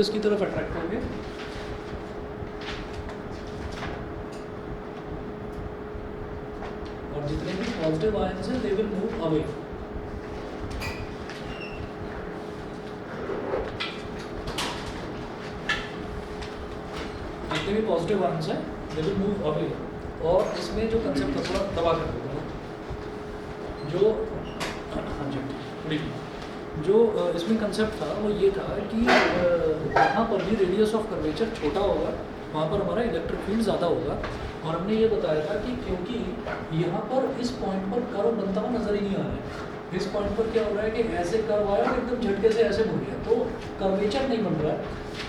इसकी तरफ अट्रैक्ट होंगे। और जितने भी पॉजिटिव आयंस हैं दे विल मूव अवे। जितने भी पॉजिटिव आयंस हैं दे विल मूव अवे। और इसमें जो कंसेप्ट थोड़ा दबा कर देता हूँ, जो जो इसमें कंसेप्ट था वो ये था कि जहाँ पर भी रेडियस ऑफ कर्वेचर छोटा होगा वहाँ पर हमारा इलेक्ट्रिक फील्ड ज़्यादा होगा। और हमने ये बताया था कि क्योंकि यहाँ पर इस पॉइंट पर कर्व बनता हुआ नजर ही नहीं आ रहा है। इस पॉइंट पर क्या हो रहा है कि ऐसे कर्व आया और एकदम झटके से ऐसे मुड़ गया, तो कर्वेचर नहीं बन रहा है।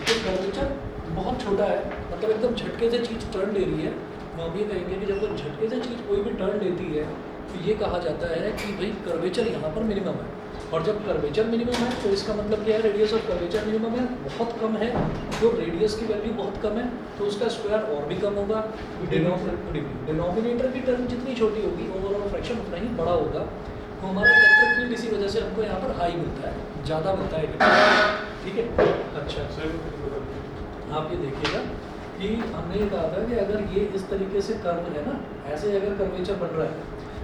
तो कर्वेचर बहुत छोटा है, मतलब एकदम झटके से चीज़ टर्न ले रही है। तो हम ये कहेंगे कि जब वो झटके से चीज़ कोई भी टर्न लेती है तो ये कहा जाता है कि भाई कर्वेचर यहाँ पर मिनिमम है। और जब कर्वेचर मिनिमम है तो इसका मतलब क्या है, रेडियस ऑफ कर्वेचर मिनिमम है, बहुत कम है। तो रेडियस की वैल्यू बहुत कम है तो उसका स्क्वायर और भी कम होगा। डिनोमिनेटर की टर्म जितनी छोटी होगी ओवरऑल फ्रैक्शन उतना ही बड़ा होगा। तो हमारा इलेक्ट्रिक फील्ड इसी वजह से हमको यहाँ पर हाई मिलता है, ज़्यादा मिलता है। ठीक है, अच्छा आप ये देखिएगा कि हमने ये कहा था कि अगर ये इस तरीके से कर्व है ना, ऐसे अगर कर्वेचर बन रहा है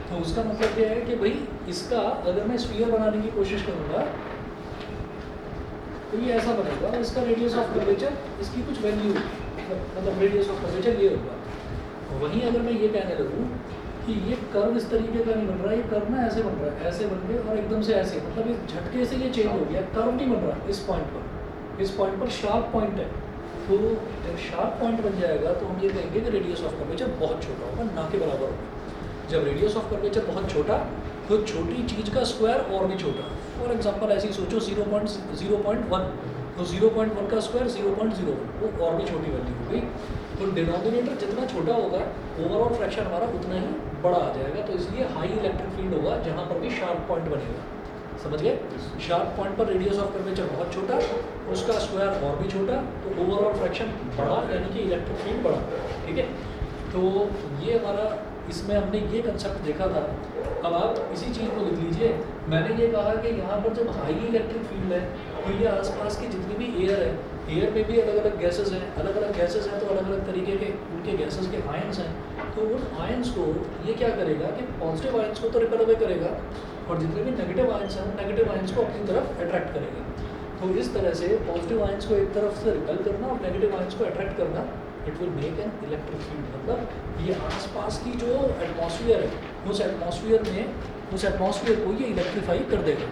तो उसका मतलब ये है कि भाई इसका अगर मैं स्फीयर बनाने की कोशिश करूँगा तो ये ऐसा बनेगा और इसका रेडियस ऑफ कर्वेचर इसकी कुछ वैल्यू मतलब रेडियस ऑफ कर्वेचर ये होगा। वहीं अगर मैं ये कहने लगूँ कि ये कर्व इस तरीके का नहीं बन रहा, ये कर्व ना ऐसे बन रहा है, ऐसे बन गए और एकदम से ऐसे, मतलब इस झटके से ये चेंज हो गया, कर्व नहीं बन रहा इस पॉइंट पर शार्प पॉइंट है। तो जब शार्प पॉइंट बन जाएगा तो हम ये कहेंगे कि रेडियस ऑफ कर्वेचर बहुत छोटा होगा, ना के बराबर होगा। जब रेडियस ऑफ कर्वेचर बहुत छोटा तो छोटी चीज़ का स्क्वायर और भी छोटा। फॉर एग्जांपल ऐसे ही सोचो 0.1, तो 0.1 का स्क्वायर 0.01, वो और भी छोटी वैल्यू हो गई। तो डिनोमिनेटर जितना छोटा होगा ओवरऑल फ्रैक्शन हमारा उतना ही बड़ा आ जाएगा। तो इसलिए हाई इलेक्ट्रिक फील्ड होगा जहाँ पर भी शार्प पॉइंट बनेगा। समझ गए? शार्प पॉइंट पर रेडियस ऑफ कर्वेचर बहुत छोटा, उसका स्क्वायर और भी छोटा, तो ओवरऑल फ्रैक्शन बड़ा, यानी कि इलेक्ट्रिक फील्ड बड़ा। ठीक है, तो ये हमारा इसमें हमने ये कंसेप्ट देखा था। अब आप इसी चीज़ को लिख लीजिए। मैंने ये कहा कि यहाँ पर जब हाई इलेक्ट्रिक फील्ड है तो ये आसपास की जितनी भी एयर है, एयर में भी अलग अलग गैसेस हैं, अलग अलग गैसेस हैं तो अलग अलग तरीके के उनके गैसेस के आयंस हैं। तो उन आयंस को ये क्या करेगा कि पॉजिटिव आयंस को तो रिपेल अवे करेगा और जितने भी नेगेटिव आयंस हैं नेगेटिव आयंस को अपनी तरफ अट्रैक्ट करेगा। तो इस तरह से पॉजिटिव आयंस को एक तरफ से रिपेल करना और नेगेटिव आयंस को अट्रैक्ट करना, it will make an electric field. मतलब ये आसपास की जो एटमॉस्फेयर है उस एटमॉस्फेयर को ये इलेक्ट्रीफाई कर देगा।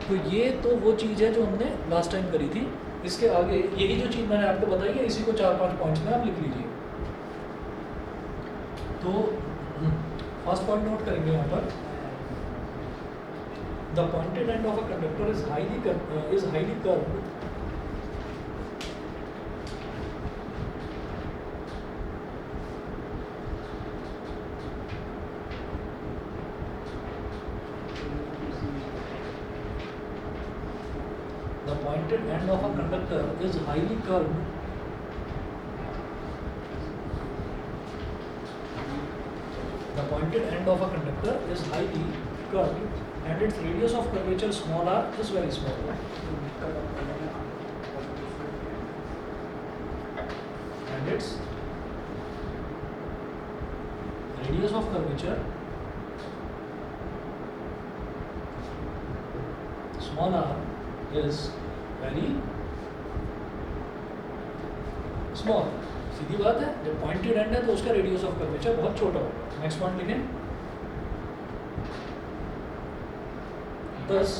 तो ये तो वो चीज़ है जो हमने लास्ट टाइम करी थी। इसके आगे यही जो चीज़ मैंने आपको बताई है, इसी को 4-5 पॉइंट्स में आप लिख लीजिए। तो फर्स्ट पॉइंट नोट करेंगे यहाँ पर, the pointed end of a conductor is highly curved The pointed end of a conductor is highly curved and its radius of curvature small r is very small. And its radius of curvature small r is very small. सीधी बात है, जब pointed and है तो उसका radius of curvature बहुत छोटा होगा। Next point लिखें, thus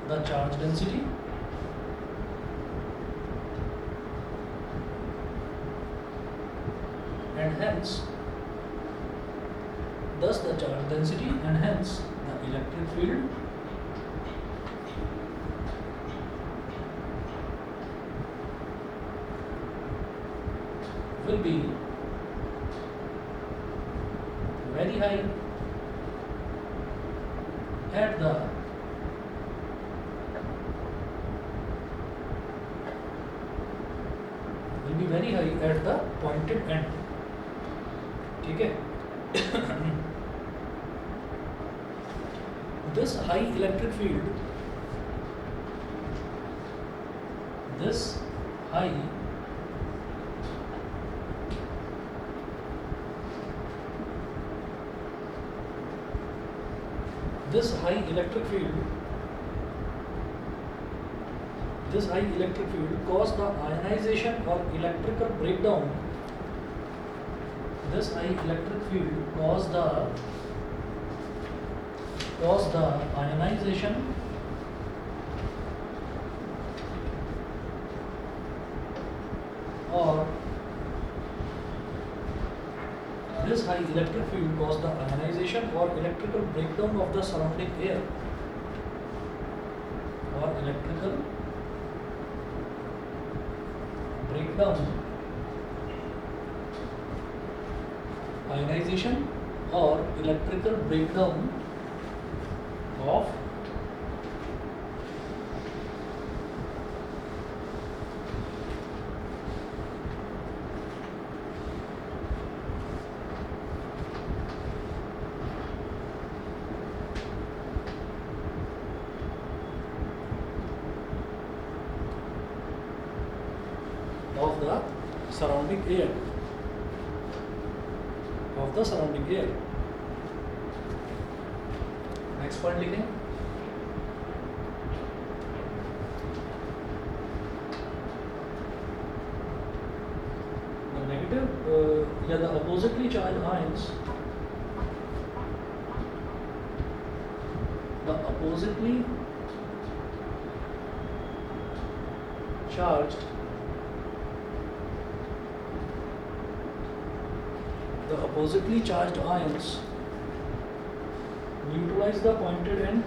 the charge density and hence the electric field will be very high at the pointed end. ठीक है, this high electric field, this high electric field cause the ionization or electrical breakdown. This high electric field cause the ionization or this high electric field cause the ionization or electrical breakdown of the surrounding air, or electrical breakdown, ionization or electrical breakdown of the surrounding air, Next point लिखें. The negative the oppositely charged ions, the oppositely charged ions neutralize the pointed end,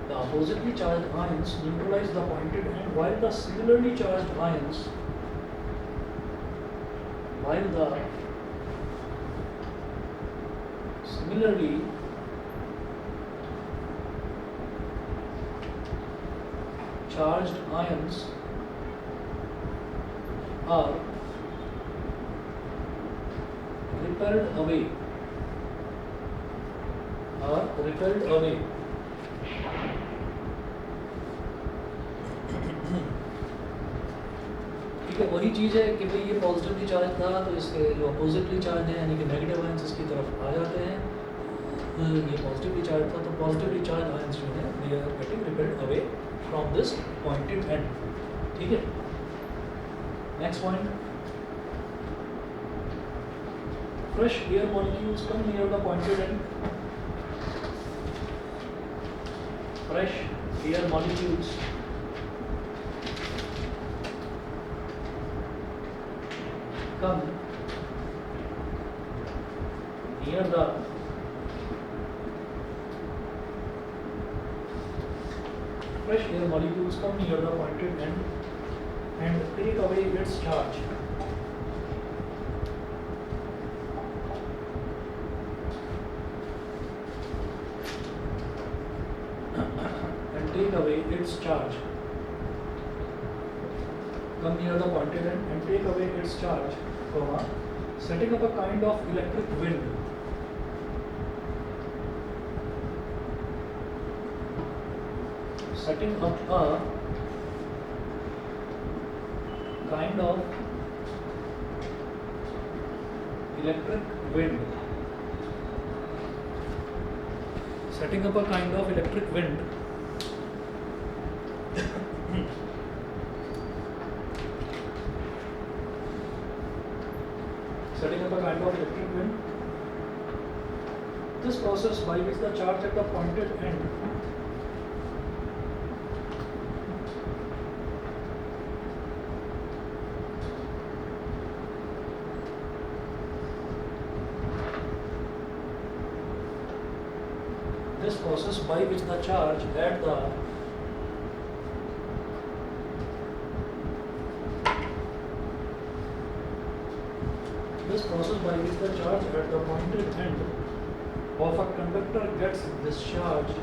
the oppositely charged ions neutralize the pointed end, while the similarly charged ions are repelled away. ठीक है, वही चीज़ है कि भाई ये positively charge था तो इसके जो अपोजिटली चार्ज है यानी कि नेगेटिव आयंस इसकी तरफ आ जाते हैं. ये पॉजिटिवली चार्ज था तो पॉजिटिवली चार्ज आयंस जो है they are getting repelled away from this pointed end. ठीक है, next point. Fresh air molecules come near the pointed end. Fresh air molecules come near the pointed end and take away its charge. Come near the pointed end and take away its charge, setting up a kind of electric wind. Setting up a kind of electric wind. Setting up a kind of electric wind. Setting up a kind of electric wind. This process by which the charge at the pointed end of a conductor gets discharged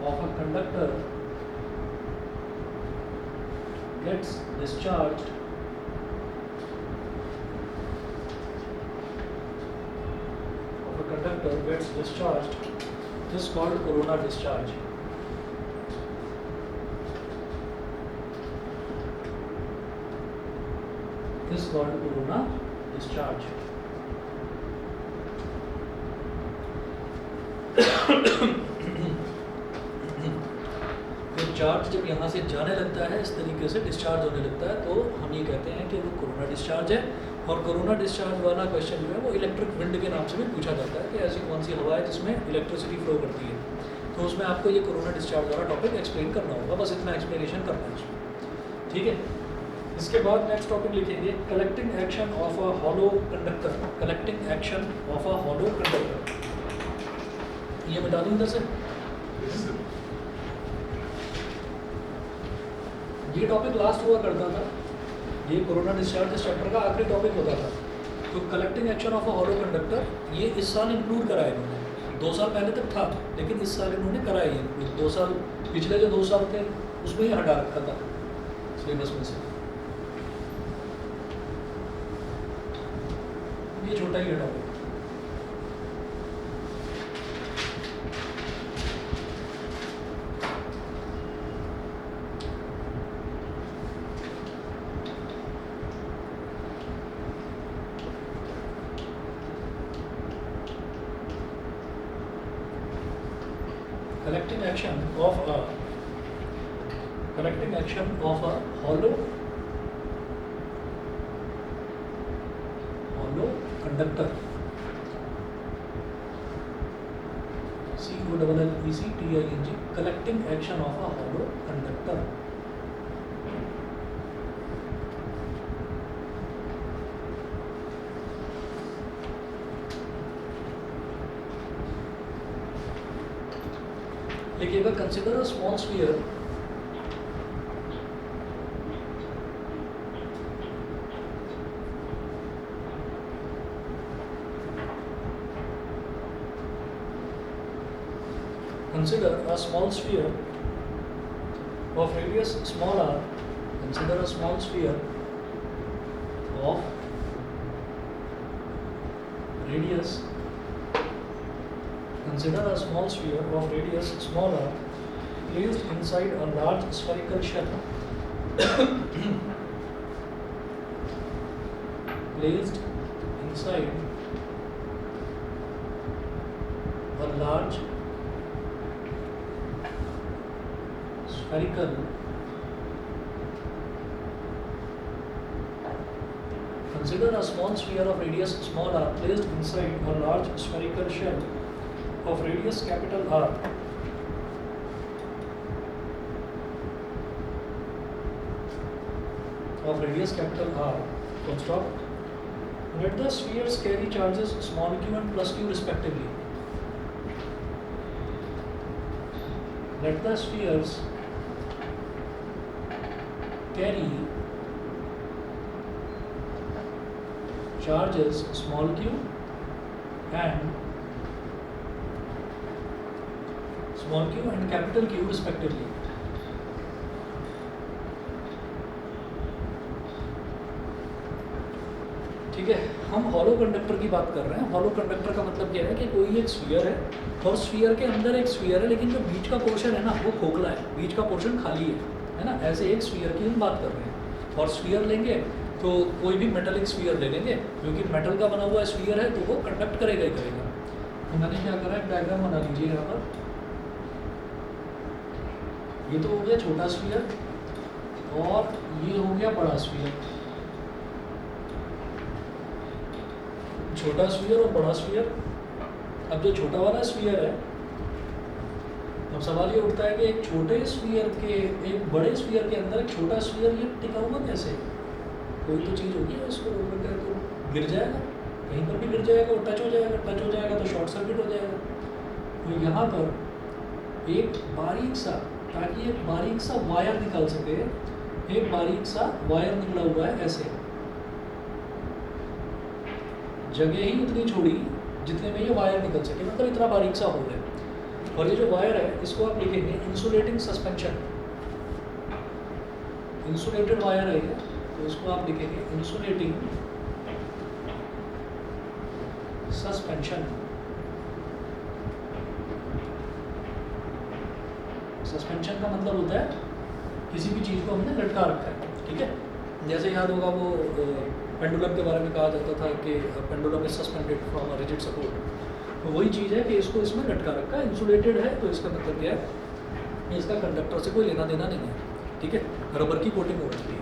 of a conductor gets discharged is called corona discharge. This is called corona discharge. तो charge जब यहाँ से जाने लगता है, इस तरीके से डिस्चार्ज होने लगता है, तो हम ये कहते हैं कि वो कोरोना डिस्चार्ज है। और कोरोना डिस्चार्ज वाला क्वेश्चन जो है वो इलेक्ट्रिक विंड के नाम से भी पूछा जाता है कि ऐसी कौन सी हवा है जिसमें इलेक्ट्रिसिटी फ्लो करती है। तो उसमें आपको ये कोरोना डिस्चार्ज वाला टॉपिक एक्सप्लेन करना होगा, बस इतना एक्सप्लेनेशन करना है उसमें, ठीक है। इसके बाद नेक्स्ट टॉपिक लिखेंगे collecting action of a hollow conductor. Collecting action of a hollow conductor, ये बता दूँ इधर से। ये टॉपिक लास्ट हुआ करता था, ये कोरोना डिस्चार्ज इस चैप्टर का आखिरी टॉपिक होता था। तो collecting action of a hollow conductor ये इस साल इंक्लूड कराया इन्होंने, 2 साल पहले तक था लेकिन इस साल इन्होंने कराया ये 2 साल, पिछले जो 2 साल थे उसमें ही हटा रखा था सिलेबस में से। ये छोटा ही है topic. collecting action of a hollow conductor, COLLECTING, collecting action of a hollow conductor। लिखिएगा consider a small sphere of radius small r, consider a small sphere of radius small r placed inside a large spherical shell placed inside a large spherical consider a small sphere of radius small r placed inside a large spherical shell of radius capital R full stop. Let the spheres carry charges small q and plus q respectively. Let the spheres carry charges small q and capital Q respectively. ठीक है, हम hollow conductor की बात कर रहे हैं। Hollow conductor का मतलब क्या है कि कोई एक स्फीयर है और स्फीयर के अंदर एक स्फीयर है, लेकिन जो बीच का पोर्शन है ना वो खोखला है, बीच का पोर्शन खाली है ना। ऐसे एक स्फीयर की हम बात कर रहे हैं। और स्फीयर लेंगे तो कोई भी मेटलिक स्फीयर ले लेंगे, क्योंकि मेटल का बना हुआ स्फीयर है तो वो कंडक्ट करेगा ही करेगा। तो मैंने क्या करा है, डायग्राम बना लीजिए यहाँ पर। ये तो हो गया छोटा स्फीयर और ये हो गया बड़ा स्फीयर। छोटा स्फीयर और बड़ा स्फीयर। अब जो छोटा वाला स्फीयर है, अब सवाल ये उठता है कि एक छोटे स्फीयर के एक बड़े स्फीयर के अंदर एक छोटा स्फीयर ये टिका हुआ कैसे? कोई तो चीज़ होगी ना, इसको रोल करके तो गिर जाएगा, कहीं पर भी गिर जाएगा और टच हो जाएगा तो शॉर्ट सर्किट हो जाएगा। तो यहाँ पर एक बारीक सा, ताकि एक बारीक सा वायर निकाल सके, एक बारीक सा वायर निकला हुआ है ऐसे, जगह ही उतनी छोड़ी जितने में ये वायर निकल सके, मतलब इतना बारीक सा होल है। और ये जो वायर है इसको आप लिखेंगे इंसुलेटिंग सस्पेंशन, इंसुलेटेड वायर है ये, तो इसको आप लिखेंगे इंसुलेटिंग सस्पेंशन। सस्पेंशन का मतलब होता है किसी भी चीज़ को हमने लटका रखा है, ठीक है। जैसे याद होगा वो पेंडुलम के बारे में कहा जाता था कि pendulum is suspended from a rigid support, तो वही चीज़ है कि इसको इसमें लटका रखा है, इंसुलेटेड है, तो इसका मतलब क्या है, इसका कंडक्टर से कोई लेना देना नहीं है, ठीक है, रबर की कोटिंग हो रखी है।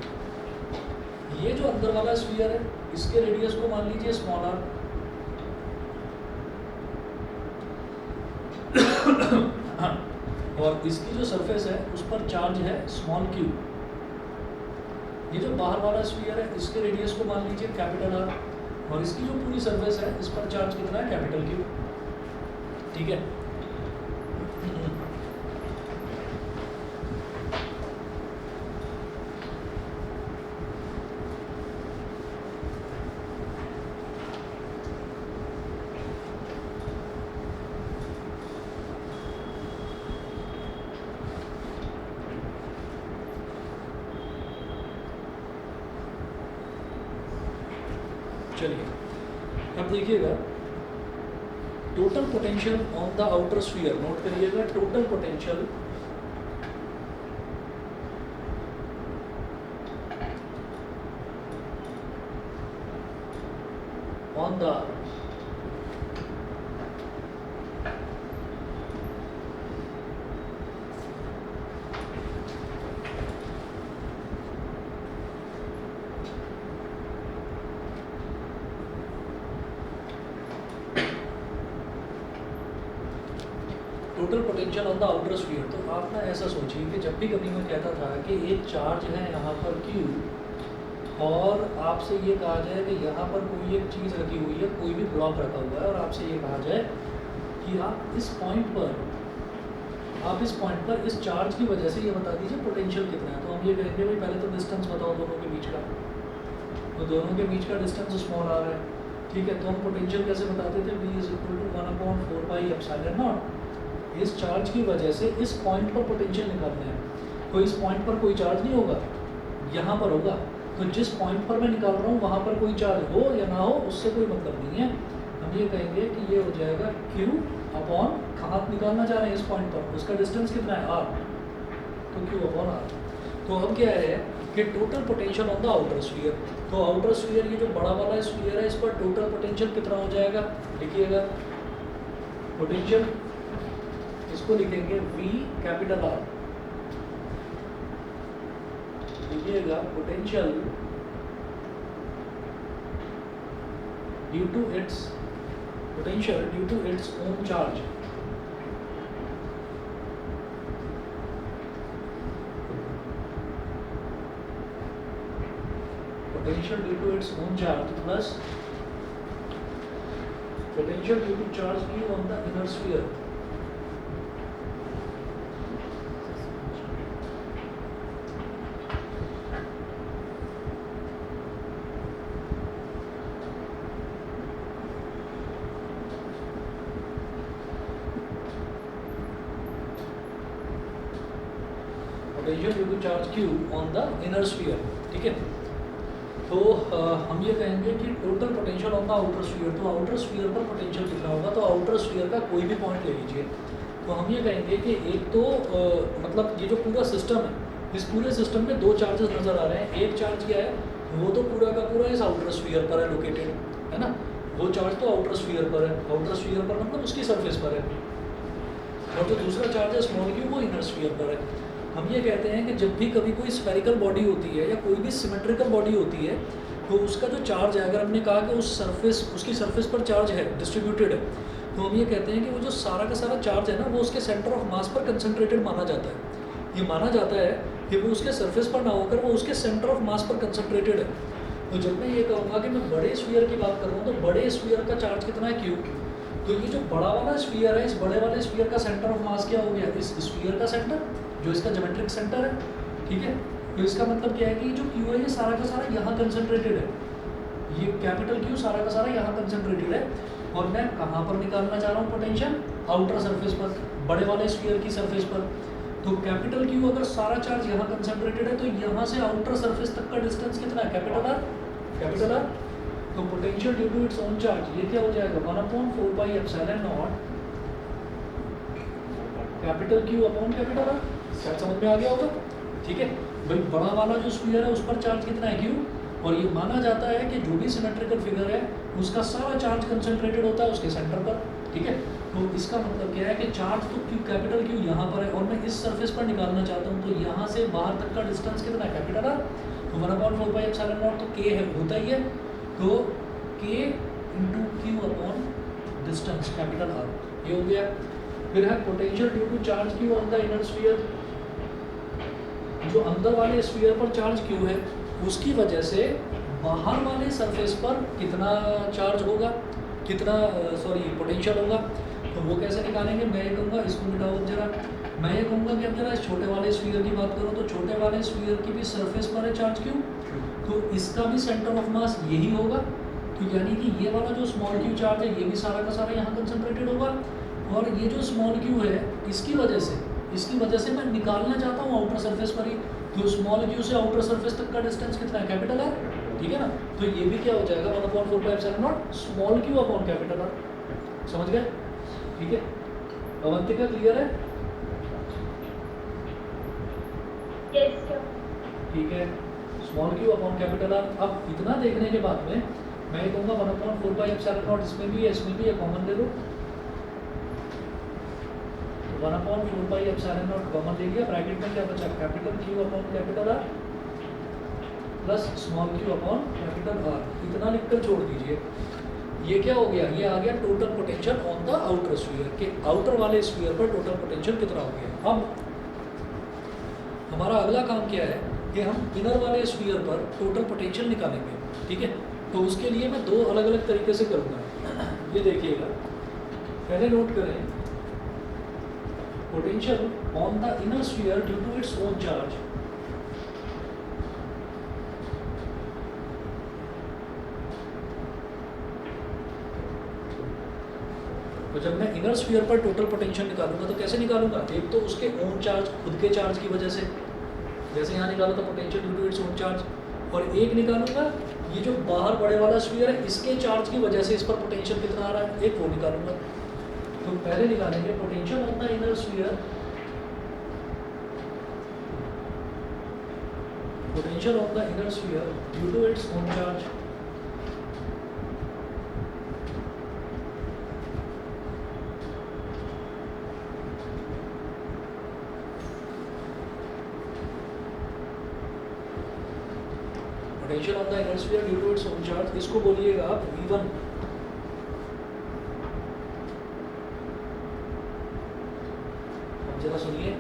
ये जो अंदर वाला स्फीयर है इसके रेडियस को मान लीजिए स्मॉल आर, और इसकी जो सरफेस है उस पर चार्ज है स्मॉल क्यू। ये जो बाहर वाला स्फीयर है इसके रेडियस को मान लीजिए कैपिटल आर, और इसकी जो पूरी सरफेस है इस पर चार्ज कितना है, कैपिटल क्यू, ठीक है। चलिए अब देखिएगा total potential on the outer sphere, note करिएगा total potential on the total potential on the outer sphere. तो आप ना ऐसा सोचिए कि जब भी कभी मैं कहता था कि एक चार्ज है यहाँ पर Q, और आपसे ये कहा जाए कि यहाँ पर कोई एक चीज़ रखी हुई है, कोई भी ब्लॉक रखा हुआ है, और आपसे ये कहा जाए कि आप इस पॉइंट पर इस चार्ज की वजह से ये बता दीजिए पोटेंशियल कितना है। तो हम ये कहेंगे भाई पहले तो डिस्टेंस बताओ दोनों के बीच का, तो दोनों के बीच का डिस्टेंस स्मॉल आर है, ठीक है। तो हम पोटेंशियल कैसे बताते थे, V = 1/4 पाई एप्सिलॉन नॉट। इस चार्ज की वजह से इस पॉइंट पर पोटेंशियल निकालना है, तो इस पॉइंट पर कोई चार्ज नहीं होगा, यहाँ पर होगा। तो जिस पॉइंट पर मैं निकाल रहा हूँ वहाँ पर कोई चार्ज हो या ना हो उससे कोई मतलब नहीं है। हम ये कहेंगे कि ये हो जाएगा Q अपॉन, कहाँ निकालना चाह रहे हैं, इस पॉइंट पर, उसका डिस्टेंस कितना है R, तो Q अपॉन R। तो अब क्या है कि total potential on the outer sphere, तो आउटर स्फीयर ये जो बड़ा वाला स्फीयर है इस पर टोटल पोटेंशियल कितना हो जाएगा, लिखिएगा पोटेंशियल, इसको लिखेंगे V कैपिटल R, लिखिएगा potential due to its own charge, potential due to its own charge plus potential due to charge Q on the inner sphere. Potential due to charge Q on the inner sphere, ठीक है। तो हम ये कहेंगे कि total potential on the outer sphere, तो outer sphere पर potential कितना होगा, तो आउटर स्फीयर का कोई भी पॉइंट ले लीजिए। तो हम ये कहेंगे कि एक तो मतलब ये जो पूरा सिस्टम है, इस पूरे सिस्टम में दो चार्जेस नज़र आ रहे हैं। एक चार्ज क्या है, वो तो पूरा का पूरा इस आउटर स्फीयर पर है लोकेटेड, है ना, वो चार्ज तो आउटर स्फीयर पर है, आउटर स्फीयर पर मतलब उसकी सरफेस पर है, और जो दूसरा चार्ज है स्मॉल क्यू वो इनर स्फीयर पर है। हम ये कहते हैं कि जब भी कभी कोई स्फेरिकल बॉडी होती है या कोई भी सिमेट्रिकल बॉडी होती है, तो उसका जो चार्ज है, अगर हमने कहा कि उसकी सरफेस पर चार्ज है, डिस्ट्रीब्यूटेड है, तो हम ये कहते हैं कि वो जो सारा का सारा चार्ज है ना, वो उसके सेंटर ऑफ मास पर कंसंट्रेटेड माना जाता है। ये माना जाता है कि वो उसके सरफेस पर ना होकर वो उसके सेंटर ऑफ मास पर कंसंट्रेटेड है। तो जब मैं ये कहूँगा कि मैं बड़े स्फीयर की बात कर रहा हूँ, तो बड़े स्फीयर का चार्ज कितना है, Q। तो ये जो बड़ा वाला स्फीयर है, इस बड़े वाले स्फीयर का सेंटर ऑफ मास क्या हो गया, इस स्फीयर का सेंटर, जो इसका ज्योमेट्रिक सेंटर है, ठीक है। तो इसका मतलब क्या है कि जो Q है ये सारा का सारा यहाँ कंसंट्रेटेड है, ये कैपिटल Q सारा का सारा यहाँ कंसंट्रेटेड है। और मैं कहाँ पर निकालना चाह रहा हूँ पोटेंशियल, आउटर सरफेस पर, बड़े वाले स्फीयर की सरफेस पर। तो कैपिटल क्यू अगर सारा चार्ज यहाँ कंसंट्रेटेड है तो यहाँ से आउटर सरफेस तक का डिस्टेंस कितना है, कैपिटल आर, कैपिटल आर। तो potential due to its own charge ये क्या हो जाएगा, 1/4πε0 capital Q upon capital R. शायद समझ में आ गया होगा, ठीक है भाई। बड़ा वाला जो स्फीयर है उस पर चार्ज कितना है, क्यू, और ये माना जाता है कि जो भी सिमेट्रिकल फिगर है उसका सारा चार्ज कंसंट्रेटेड होता है उसके सेंटर पर, ठीक है। तो इसका मतलब क्या है कि चार्ज तो क्यू, कैपिटल क्यू यहाँ पर है और मैं इस सरफेस पर निकालना चाहता हूँ, तो यहाँ से बाहर तक का डिस्टेंस कितना है, कैपिटल आर। तो 1/4πε0 तो के है, होता ही है, तो k into q upon distance capital R, ये हो गया। फिर है potential due to charge q on the inner sphere, जो अंदर वाले स्फीयर पर चार्ज क्यू है उसकी वजह से बाहर वाले सरफेस पर कितना चार्ज होगा, कितना पोटेंशियल होगा। तो वो कैसे निकालेंगे, मैं ये कहूँगा, इसको मिटाओ जरा, मैं ये कहूँगा कि अब जरा इस छोटे वाले स्फीयर की बात करो तो छोटे वाले स्फीयर की भी सरफेस पर है चार्ज क्यू, तो इसका भी सेंटर ऑफ मास यही होगा। तो यानी कि ये वाला जो स्मॉल क्यू चार्ज है ये भी सारा का सारा यहाँ कंसंट्रेटेड होगा, और ये जो स्मॉल क्यू है इसकी वजह से मैं निकालना चाहता हूँ आउटर सरफेस पर ही, तो स्मॉल क्यू से आउटर सरफेस तक का डिस्टेंस कितना है, कैपिटल आर, ठीक है ना। तो ये भी क्या हो जाएगा 1/4πε0 small Q upon capital R, समझ गए, ठीक है। अवंतिका क्लियर है, ठीक है, small Q upon capital R. अब इतना देखने के बाद में मैं ये कहूँगा 1/4πε0 इसमें भी है इसमें भी है, कॉमन ले लो, 1/4πε0 कॉमन ले लिया, ब्रैकेट में क्या बचा, capital Q upon capital R plus small Q upon capital are, इतना लिखकर छोड़ दीजिए। ये क्या हो गया, ये आ गया total potential on the outer sphere, के आउटर वाले स्फीयर पर टोटल पोटेंशियल कितना हो गया। अब हमारा अगला काम क्या है कि हम इनर वाले स्फीयर पर टोटल पोटेंशियल निकालेंगे, ठीक है। तो उसके लिए मैं दो अलग अलग तरीके से करूँगा, ये देखिएगा, पहले नोट करें, potential on the inner sphere due to its own charge, तो जब मैं इनर स्फीयर पर टोटल पोटेंशियल निकालूंगा तो कैसे निकालूंगा, एक तो उसके ओन चार्ज, खुद के चार्ज की वजह से, जैसे यहाँ निकाला था potential due to its own charge, और एक निकालूंगा ये जो बाहर बड़े वाला स्फीयर है इसके चार्ज की वजह से इस पर पोटेंशियल कितना आ रहा है, एक वो निकालूंगा। तो पहले निकालेंगे potential on the inner sphere, potential on the inner sphere due to its own charge, potential on the inner sphere due to its own charge, इसको बोलिएगा आप V1। अब जरा सुनिए,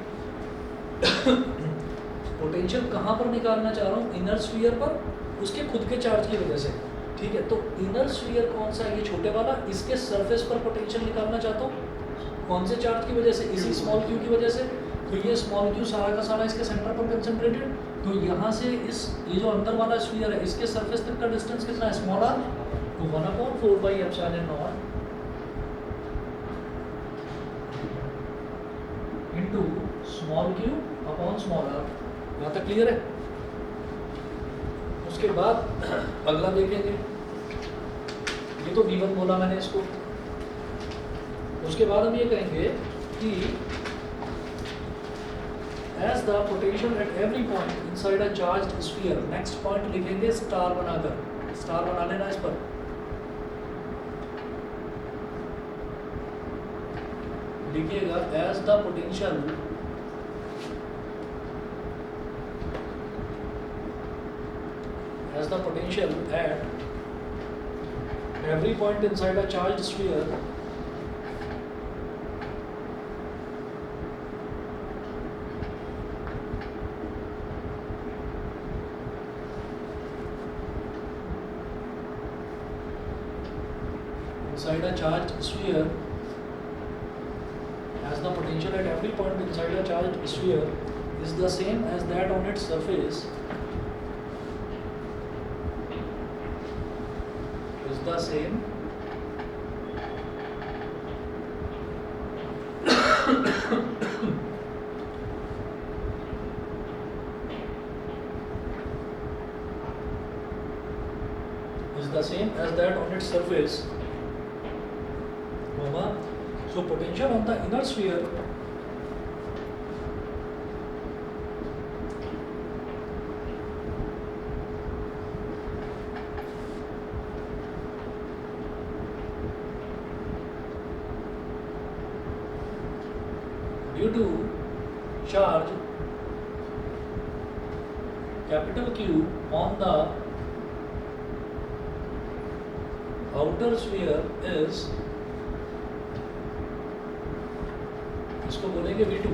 पोटेंशियल कहाँ पर निकालना चाह रहा हूँ, इनर स्फीयर पर, उसके खुद के चार्ज की वजह से, ठीक है। तो इनर स्फीयर कौन सा है, ये छोटे वाला, इसके सरफेस पर पोटेंशियल निकालना चाहता हूँ, कौन से चार्ज की वजह से, इसी स्मॉल क्यू की वजह से। तो ये स्मॉल क्यू सारा का सारा इसके सेंटर पर कंसंट्रेटेड, तो यहाँ से ये जो अंदर वाला स्फीयर है इसके सरफेस तक का डिस्टेंस कितना है, स्मॉल आर, तो 1/4πε0 into small Q upon small R. यहाँ तक क्लियर है। उसके बाद अगला देखेंगे, ये तो V1 बोला मैंने इसको। उसके बाद हम ये कहेंगे कि as the potential at every point inside a charged sphere, next point लिखेंगे स्टार बनाकर, स्टार बना लेना इस पर, लिखिएगा as the potential at every point inside a charged sphere inside a charged sphere, as the potential at every point inside a charged sphere is the same as that on its surface, is the same same as that on its surface, comma, so potential on the inner sphere due to charge capital Q on the outer sphere is, इसको बोलेंगे V2।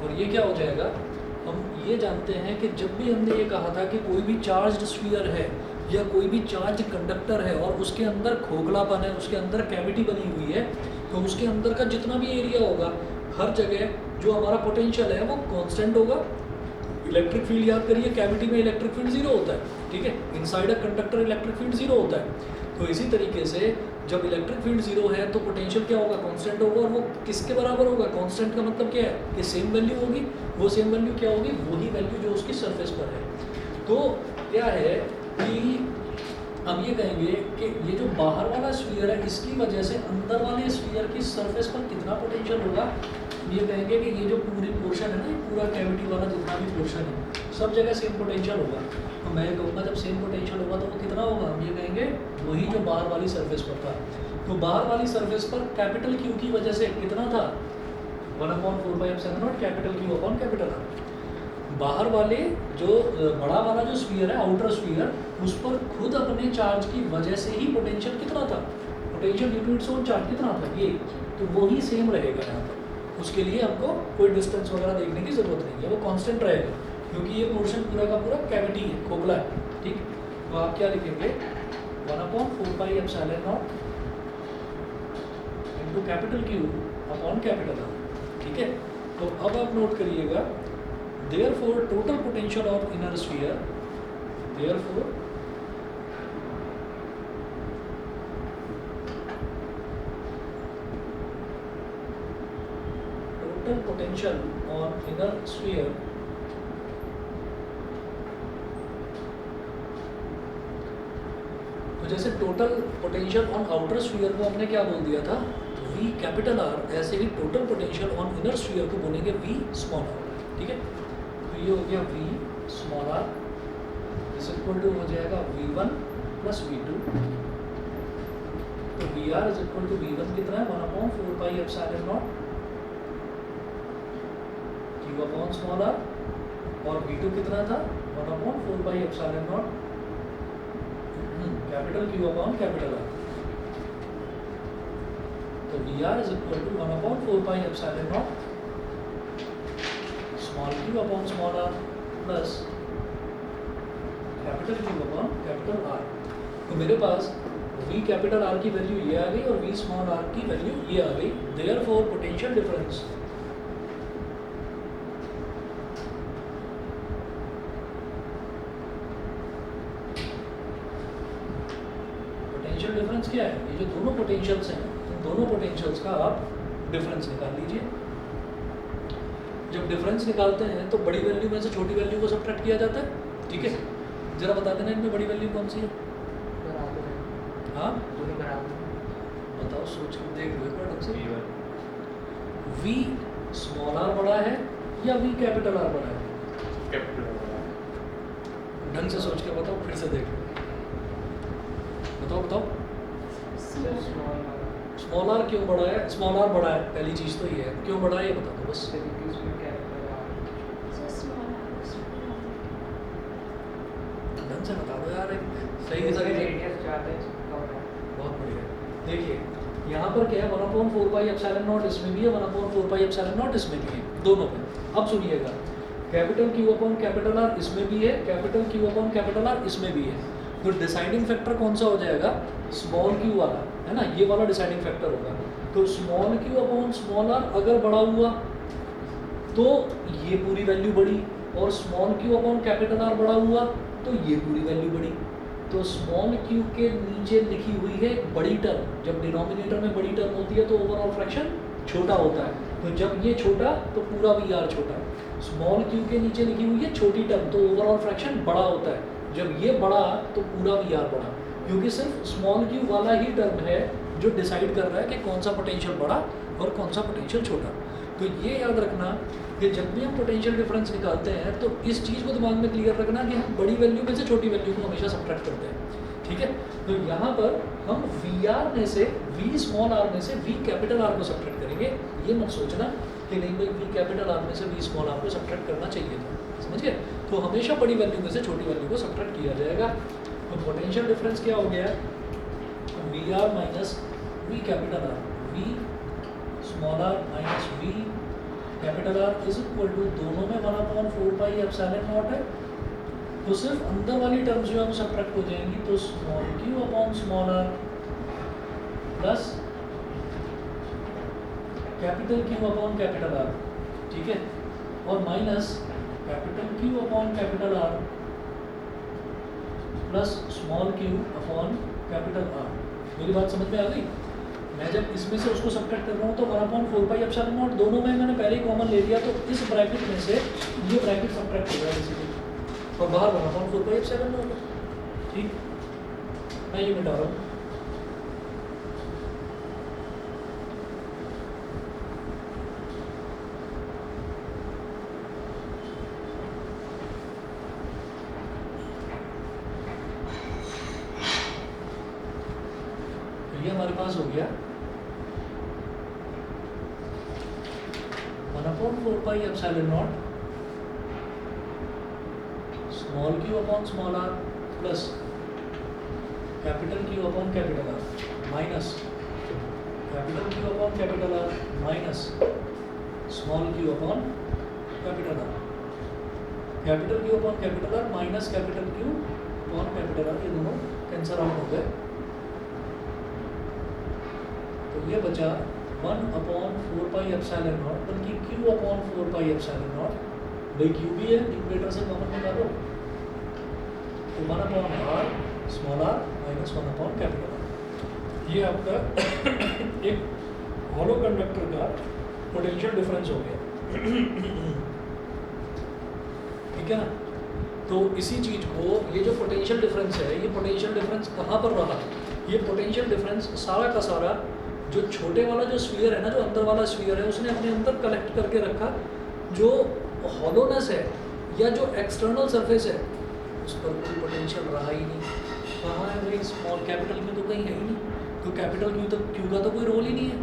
और ये क्या हो जाएगा, हम ये जानते हैं कि जब भी हमने ये कहा था कि कोई भी चार्ज्ड स्फीयर है या कोई भी चार्ज कंडक्टर है और उसके अंदर खोखलापन है, उसके अंदर कैविटी बनी हुई है, तो उसके अंदर का जितना भी एरिया होगा हर जगह जो हमारा पोटेंशियल है वो कांस्टेंट होगा। इलेक्ट्रिक फील्ड याद करिए, कैविटी में इलेक्ट्रिक फील्ड जीरो होता है, ठीक है, inside a conductor electric field zero होता है। तो इसी तरीके से जब इलेक्ट्रिक फील्ड जीरो है तो पोटेंशियल क्या होगा, कांस्टेंट होगा। और वो किसके बराबर होगा, कांस्टेंट का मतलब क्या है कि सेम वैल्यू होगी। वो सेम वैल्यू क्या होगी, वही वैल्यू जो उसकी सरफेस पर है। तो क्या है कि हम ये कहेंगे कि ये जो बाहर वाला स्फीयर है इसकी वजह से अंदर वाले स्फीयर की सरफेस पर कितना पोटेंशियल होगा। ये कहेंगे कि ये जो पूरी पोर्शन है ना, ये पूरा कैविटी वाला जितना भी पोर्शन है सब जगह सेम पोटेंशियल होगा। तो मैं कहूँगा जब सेम पोटेंशियल होगा तो वो कितना होगा, हम ये कहेंगे वही जो बाहर वाली सरफेस पर था। तो बाहर वाली सरफेस पर कैपिटल क्यू की वजह से कितना था, 1/4πε0 capital Q upon capital R. बाहर वाले जो बड़ा वाला जो स्फीयर है, आउटर स्फीयर, उस पर खुद अपने चार्ज की वजह से ही पोटेंशियल कितना था, potential due to its own charge कितना था ये, तो वो ही सेम रहेगा यहाँ पर। उसके लिए हमको कोई डिस्टेंस वगैरह देखने की ज़रूरत नहीं है, वो कांस्टेंट रहेगा क्योंकि ये पोर्शन पूरा का पूरा कैविटी है, खोखला है, ठीक। तो आप क्या लिखेंगे, 1/4πε0 into capital Q upon capital R, ठीक है। तो अब आप नोट करिएगा, therefore total potential of inner sphere, therefore total potential on inner sphere तो जैसे total potential on outer sphere को हमने क्या बोल दिया था, V कैपिटल R, ऐसे ही total potential on inner sphere को बोलेंगे V स्मॉल r, ठीक है। तो ये हो गया V small r is equal to हो जाएगा V1 प्लस V2। तो VR is equal to V1 कितना है, 1/4πε0 Q अपॉन स्मॉल r, और V2 कितना था, 1/4πε0 capital Q upon capital R। तो VR is equal to 1/4πε0 small q upon small r plus capital Q upon capital R। तो मेरे पास V कैपिटल R की वैल्यू ये आ गई और V स्मॉल r की वैल्यू ये आ गई। देयरफॉर पोटेंशियल डिफरेंस डिफरेंस क्या है, ये जो दोनों पोटेंशियल्स हैं, तो दोनों पोटेंशियल्स का आप डिफरेंस निकाल लीजिए। जब डिफरेंस निकालते हैं तो बड़ी वैल्यू में से छोटी वैल्यू को सब्ट्रैक्ट किया जाता है, ठीक है। जरा बता देना इनमें बड़ी वैल्यू कौन सी है, हाँ दोनों बराबर, बताओ, सोच के देख लो एक बार ढंग से। V स्मॉल r बड़ा है या V कैपिटल R बड़ा है, कैपिटल ढंग से सोच के बताओ, फिर से देख लो, बताओ बताओ। स्मॉल r क्यों बड़ा है, स्मॉल r बड़ा है, पहली चीज़ तो ये है, क्यों बड़ा है ये बता दो बस। ढंग से बता दो यार, सही बहुत बढ़िया। देखिए यहाँ पर क्या है, 1/4πε0 इसमें भी है, 1/4πε0 इसमें भी है, दोनों में। अब सुनिएगा, capital Q upon capital R इसमें भी है, capital Q upon capital R इसमें भी है। तो डिसाइडिंग फैक्टर कौन सा हो जाएगा, स्मॉल q वाला, है ना, ये वाला डिसाइडिंग फैक्टर होगा। तो small q upon small r अगर बड़ा हुआ तो ये पूरी वैल्यू बढ़ी, और small q upon capital R बड़ा हुआ तो ये पूरी वैल्यू बढ़ी। तो स्मॉल q के नीचे लिखी हुई है एक बड़ी टर्म, जब डिनोमिनेटर में बड़ी टर्म होती है तो ओवरऑल फ्रैक्शन छोटा होता है, तो जब ये छोटा तो पूरा VR छोटा। स्मॉल q के नीचे लिखी हुई है छोटी टर्म, तो ओवरऑल फ्रैक्शन बड़ा होता है। जब ये बढ़ा तो पूरा वी आर बढ़ा, क्योंकि सिर्फ स्मॉल क्यू वाला ही टर्म है जो डिसाइड कर रहा है कि कौन सा पोटेंशियल बड़ा और कौन सा पोटेंशियल छोटा। तो ये याद रखना कि जब भी हम पोटेंशियल डिफरेंस निकालते हैं तो इस चीज़ को दिमाग में क्लियर रखना कि हम बड़ी वैल्यू में से छोटी वैल्यू को हमेशा सब्ट्रैक्ट करते हैं, ठीक है। तो यहाँ पर हम वी आर में से वी स्मॉल आर में से वी कैपिटल आर को सब्ट्रैक्ट करेंगे। ये मत सोचना कि नहीं भाई वी कैपिटल आर में से वी स्मॉल आर को सब्ट्रैक्ट करना चाहिए था, समझ गए। तो हमेशा बड़ी वैल्यू में से छोटी वैल्यू को सब्ट्रैक्ट किया जाएगा। तो पोटेंशियल डिफरेंस क्या हो गया, V r minus V capital R, V small are minus V capital R is equal to दोनों में 1/4 पाई एप्सिलॉन नॉट है। तो सिर्फ अंदर वाली टर्म्स जो है वो सब्ट्रैक्ट हो जाएंगी, तो small Q upon small r plus capital Q upon capital R, ठीक है, और minus capital Q upon capital R plus small Q upon capital R. मेरी बात समझ में आ गई। मैं जब इसमें से उसको सब्ट्रैक्ट कर रहा हूँ तो 1/4 पाई एप्सिलॉन नॉट दोनों में मैंने पहले ही कॉमन ले लिया, तो इस ब्रैकेट में से ये ब्रैकेट सब्ट्रैक्ट हो जाएगा इसीलिए, और बाहर 1/4 पाई एप्सिलॉन नॉट, ठीक। मैं ये मिटा रहा हूँ। ये हमारे पास हो गया 1/4 pi epsilon naught small Q upon small r plus capital Q upon capital R minus capital Q upon capital R minus small Q upon capital R, capital Q upon capital R minus capital Q upon capital R, ये दोनों cancel out हो गए। तो ये बचा 1/4 pi epsilon not, बल्कि q/4 pi epsilon not, भाई q भी है न्यूमरेटर से कॉमन निकालो, तो 1/r स्मॉल आर माइनस 1/कैपिटल आर। ये आपका एक हॉलो कंडक्टर का पोटेंशियल डिफरेंस हो गया, ठीक है ना। तो इसी चीज़ को, ये जो पोटेंशियल डिफरेंस है, ये पोटेंशियल डिफरेंस कहाँ पर रहा, ये पोटेंशियल डिफरेंस सारा का सारा जो छोटे वाला जो स्फीयर है ना, जो अंदर वाला स्फीयर है, उसने अपने अंदर कलेक्ट करके रखा। जो हॉलोनेस है या जो एक्सटर्नल सरफेस है उस पर कोई पोटेंशियल रहा ही नहीं। कहाँ है भाई, स्मॉल कैपिटल क्यू तो कहीं है ही नहीं, तो कैपिटल क्यू का तो कोई रोल ही नहीं है,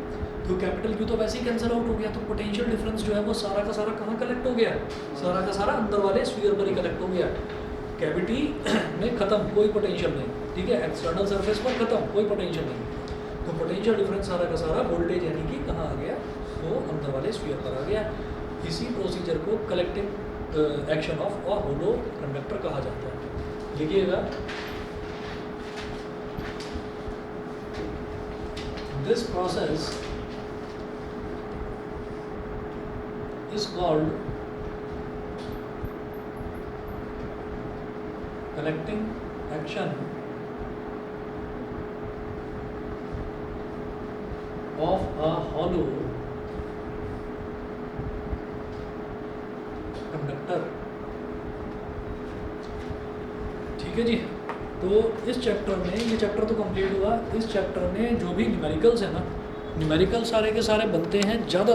तो कैपिटल क्यू तो वैसे ही कैंसिल आउट हो गया। तो पोटेंशियल डिफरेंस जो है वो सारा का सारा कहाँ कलेक्ट हो गया, सारा का सारा अंदर वाले स्फीयर पर ही कलेक्ट हो गया। कैविटी में ख़त्म, कोई पोटेंशियल नहीं, ठीक है, एक्सटर्नल सरफेस पर ख़त्म, कोई पोटेंशियल नहीं। तो पोटेंशियल डिफरेंस सारा का सारा वोल्टेज यानी कि कहाँ आ गया, वो अंदर वाले स्फीयर पर आ गया। इसी प्रोसीजर को collective action of a hollow conductor कहा जाता है। लिखिएगा, this process is called collecting action of a hollow conductor, ठीक है जी। तो इस चैप्टर में, ये चैप्टर तो कंप्लीट हुआ, इस चैप्टर में जो भी न्यूमेरिकल्स है ना, न्यूमेरिकल सारे के सारे बनते हैं ज़्यादा